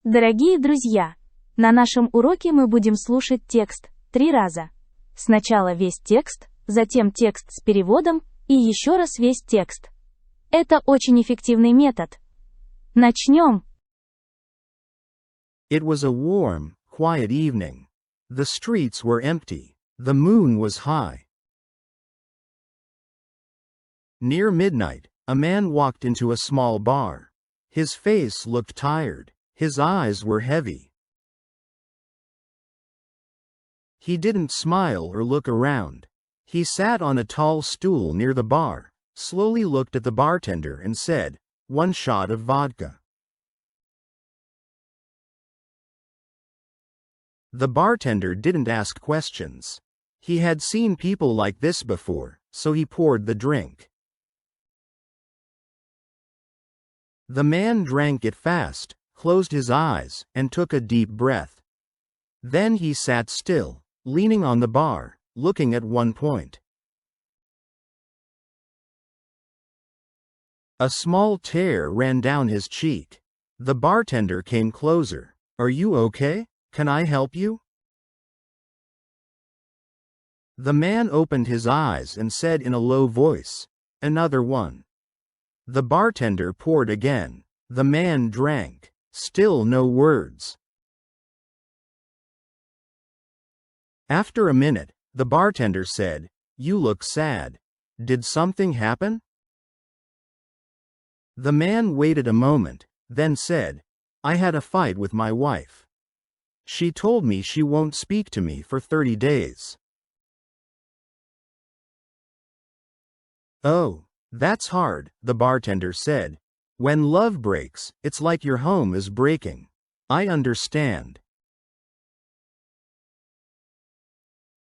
Дорогие друзья, на нашем уроке мы будем слушать текст 3 раза. Сначала весь текст, затем текст с переводом и еще раз весь текст. Это очень эффективный метод. Начнем. It was a warm, quiet evening. The streets were empty. The moon was high. Near midnight, a man walked into a small bar. His face looked tired. His eyes were heavy. He didn't smile or look around. He sat on a tall stool near the bar, slowly looked at the bartender and said, "One shot of vodka." The bartender didn't ask questions. He had seen people like this before, so he poured the drink. The man drank it fast, closed his eyes, and took a deep breath. Then he sat still, leaning on the bar, looking at one point. A small tear ran down his cheek. The bartender came closer. "Are you okay? Can I help you?" The man opened his eyes and said in a low voice, "Another one." The bartender poured again. The man drank. Still no words. After a minute, the bartender said, "You look sad. Did something happen?" The man waited a moment, then said, "I had a fight with my wife. She told me she won't speak to me for 30 days. "Oh, that's hard," the bartender said. "When love breaks, it's like your home is breaking. I understand."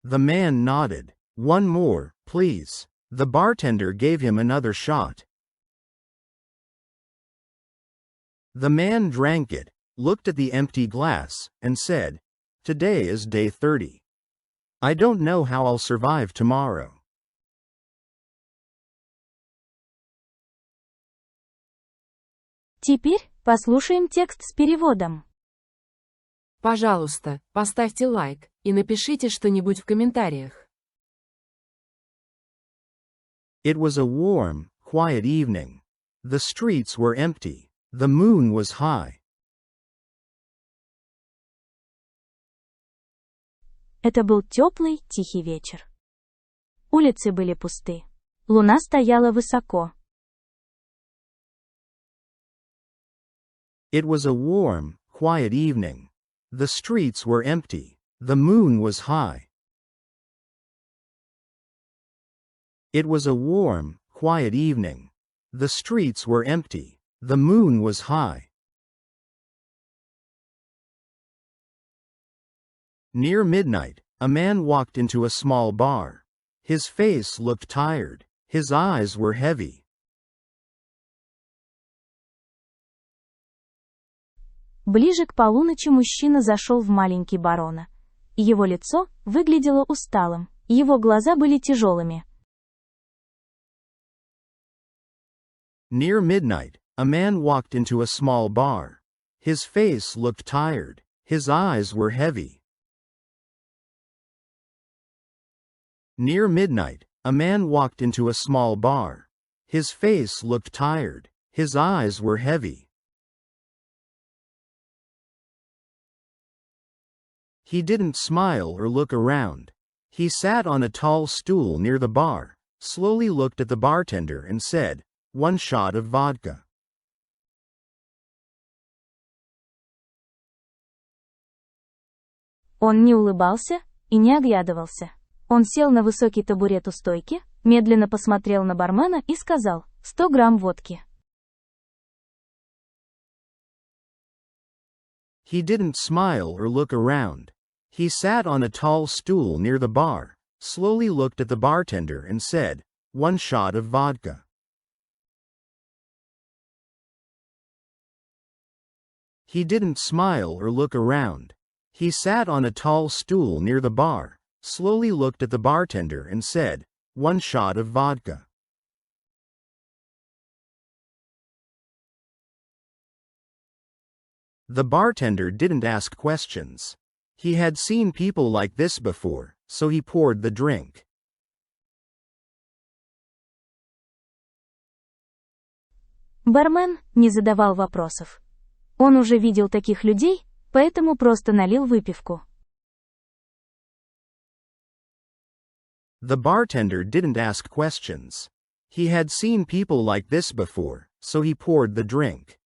The man nodded. "One more, please." The bartender gave him another shot. The man drank it, looked at the empty glass, and said, "Today is day 30. I don't know how I'll survive tomorrow." Теперь послушаем текст с переводом. Пожалуйста, поставьте лайк и напишите что-нибудь в комментариях. It was a warm, quiet evening. The streets were empty. The moon was high. Это был теплый, тихий вечер. Улицы были пусты. Луна стояла высоко. It was a warm, quiet evening. The streets were empty. The moon was high. It was a warm, quiet evening. The streets were empty. The moon was high. Near midnight, a man walked into a small bar. His face looked tired. His eyes were heavy. Ближе к полуночи мужчина зашел в маленький барона. Его лицо выглядело усталым, его глаза были тяжелыми. Near midnight, a man walked into a small bar. His face looked tired. His eyes were heavy. Near midnight, a man walked into a small bar. His face looked tired. His eyes were heavy. He didn't smile or look around. He sat on a tall stool near the bar, slowly looked at the bartender and said, "One shot of vodka." Он не улыбался и не оглядывался. Он сел на высокий табурет у стойки, медленно посмотрел на бармена и сказал: «100 грамм водки». He didn't smile or look around. He sat on a tall stool near the bar, slowly looked at the bartender and said, "One shot of vodka." He didn't smile or look around. He sat on a tall stool near the bar, slowly looked at the bartender and said, 1 shot of vodka. The bartender didn't ask questions. He had seen people like this before, so he poured the drink. Бармен не задавал вопросов. Он уже видел таких людей, поэтому просто налил выпивку. The bartender didn't ask questions. He had seen people like this before, so he poured the drink.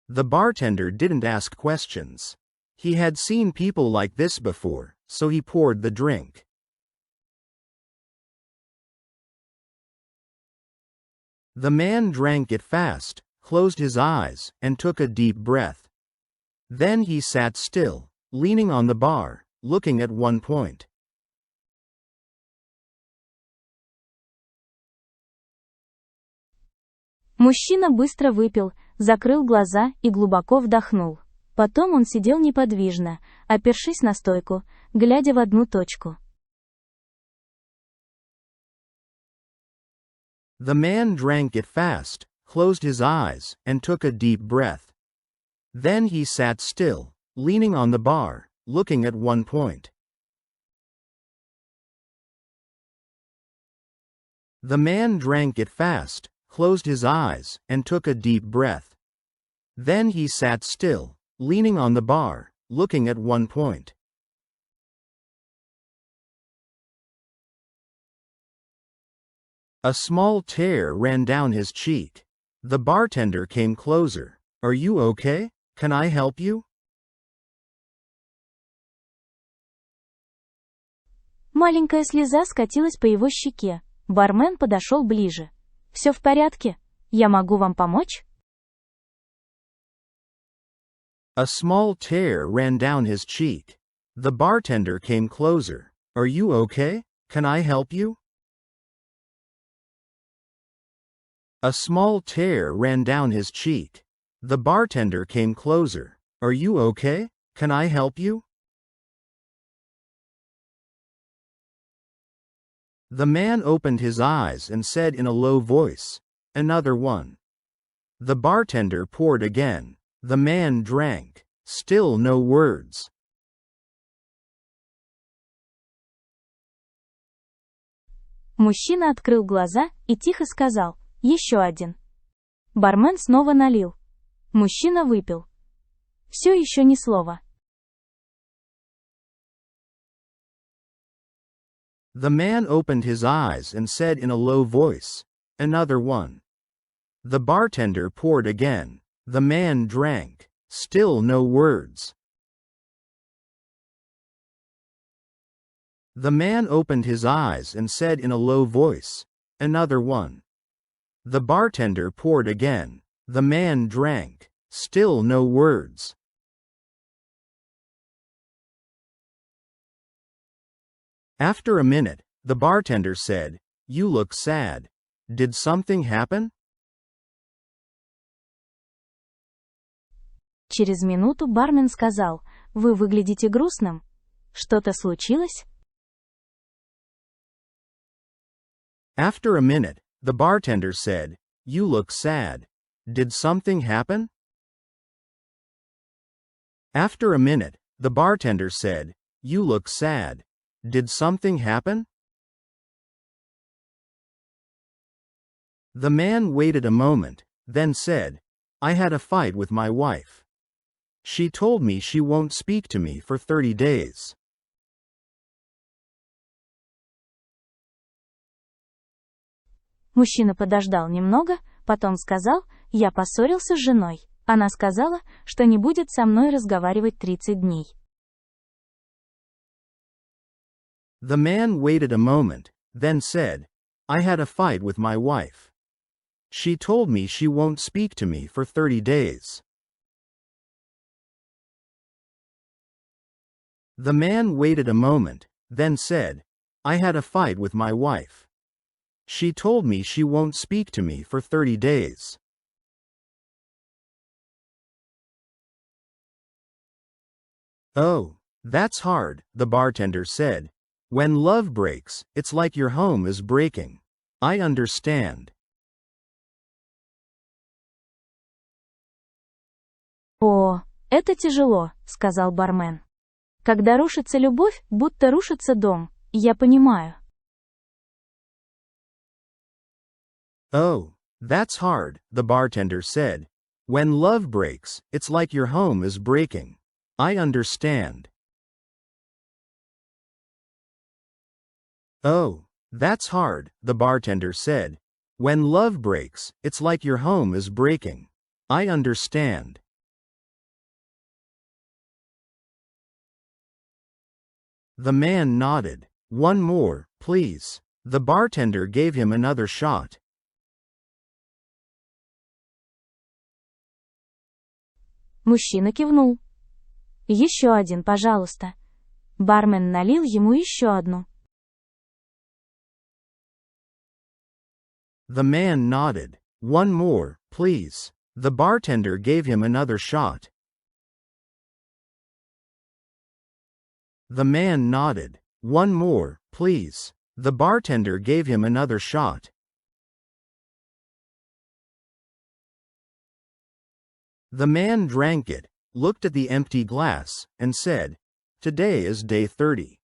The bartender didn't ask questions. He had seen people like this before, so he poured the drink. The man drank it fast, closed his eyes, and took a deep breath. Then he sat still, leaning on the bar, looking at one point. Мужчина быстро выпил, закрыл глаза и глубоко вдохнул. Потом он сидел неподвижно, опершись на стойку, глядя в одну точку. The man drank it fast, closed his eyes, and took a deep breath. Then he sat still, leaning on the bar, looking at one point. The man drank it fast, closed his eyes, and took a deep breath. Then he sat still, leaning on the bar, looking at one point. A small tear ran down his cheek. The bartender came closer. Are you okay? Can I help you? Маленькая слеза скатилась по его щеке. Бармен подошел ближе. «Все в порядке? Я могу вам помочь?» A small tear ran down his cheek. The bartender came closer. Are you okay? Can I help you? A small tear ran down his cheek. The bartender came closer. Are you okay? Can I help you? The man opened his eyes and said in a low voice, "Another one." The bartender poured again. The man drank. Still no words. Мужчина открыл глаза и тихо сказал: «Еще один». Бармен снова налил. Мужчина выпил. Все еще ни слова. The man opened his eyes and said in a low voice, "Another one." The bartender poured again. The man drank. Still no words. The man opened his eyes and said in a low voice, "Another one." The bartender poured again. The man drank. Still no words. After a minute, the bartender said, "You look sad. Did something happen?" Через минуту бармен сказал: «Вы выглядите грустным. Что-то случилось?» After a minute, the bartender said, "You look sad. Did something happen?" After a minute, the bartender said, "You look sad. Did something happen?" The man waited a moment, then said, "I had a fight with my wife. She told me she won't speak to me for 30 days. Мужчина подождал немного, потом сказал: «Я поссорился с женой. Она сказала, что не будет со мной разговаривать 30 дней». The man waited a moment, then said, "I had a fight with my wife. She told me she won't speak to me for 30 days. The man waited a moment, then said, "I had a fight with my wife. She told me she won't speak to me for 30 days. "Oh, that's hard," the bartender said. When love breaks, it's like your home is breaking. I understand. «О, это тяжело», — сказал бармен. «Когда рушится любовь, будто рушится дом, я понимаю». Oh, that's hard, the bartender said. When love breaks, it's like your home is breaking. I understand. Oh, that's hard, the bartender said. When love breaks, it's like your home is breaking. I understand. The man nodded. One more, please. The bartender gave him another shot. Мужчина кивнул. «Еще один, пожалуйста». Бармен налил ему еще одну. The man nodded. One more, please. The bartender gave him another shot. The man nodded. One more, please. The bartender gave him another shot. The man drank it, looked at the empty glass, and said, "Today is day 30.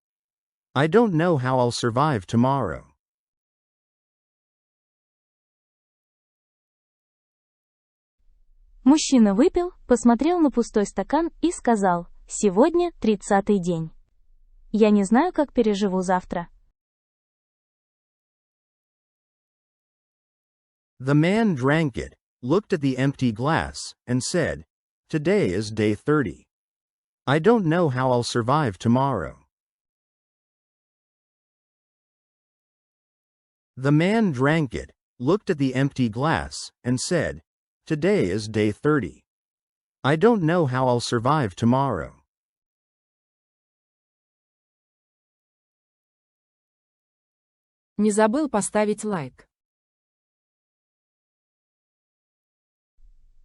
I don't know how I'll survive tomorrow." Мужчина выпил, посмотрел на пустой стакан и сказал: «Сегодня 30-й день. Я не знаю, как переживу завтра». The man drank it, looked at the empty glass, and said, "Today is day 30. I don't know how I'll survive tomorrow." The man drank it, looked at the empty glass, and said, "Today is day 30. I don't know how I'll survive tomorrow." Не забыл поставить лайк.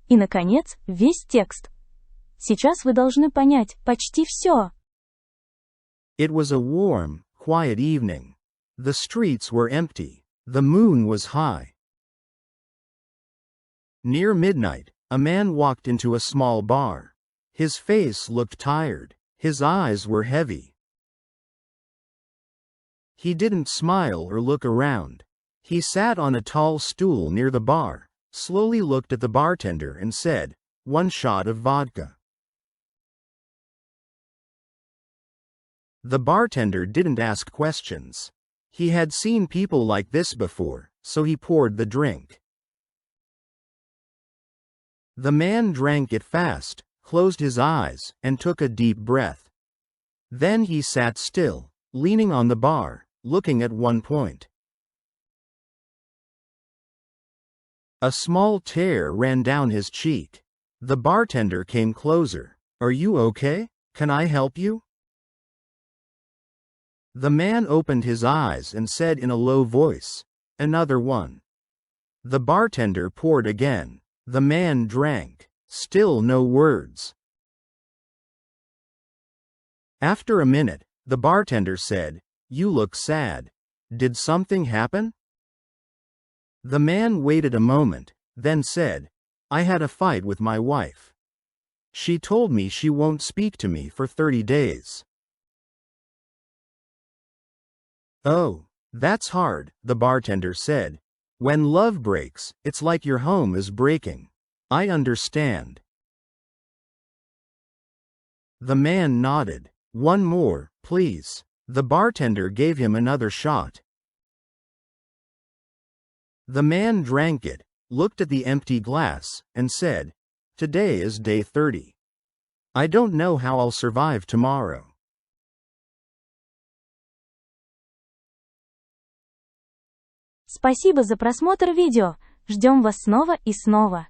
И, наконец, весь текст. Сейчас вы должны понять почти все. It was a warm, quiet evening. The streets were empty. The moon was high. Near midnight, a man walked into a small bar. His face looked tired. His eyes were heavy. He didn't smile or look around. He sat on a tall stool near the bar, slowly looked at the bartender and said, "One shot of vodka." The bartender didn't ask questions. He had seen people like this before, so he poured the drink. The man drank it fast, closed his eyes, and took a deep breath. Then he sat still, leaning on the bar, looking at one point. A small tear ran down his cheek. The bartender came closer. "Are you okay? Can I help you?" The man opened his eyes and said in a low voice, "Another one." The bartender poured again. The man drank. Still no words. After a minute, the bartender said, "You look sad. Did something happen?" The man waited a moment, then said, "I had a fight with my wife. She told me she won't speak to me for 30 days. "Oh, that's hard," the bartender said. "When love breaks, it's like your home is breaking. I understand." The man nodded. "One more, please." The bartender gave him another shot. The man drank it, looked at the empty glass, and said, "Today is day 30. I don't know how I'll survive tomorrow." Спасибо за просмотр видео. Ждем вас снова и снова.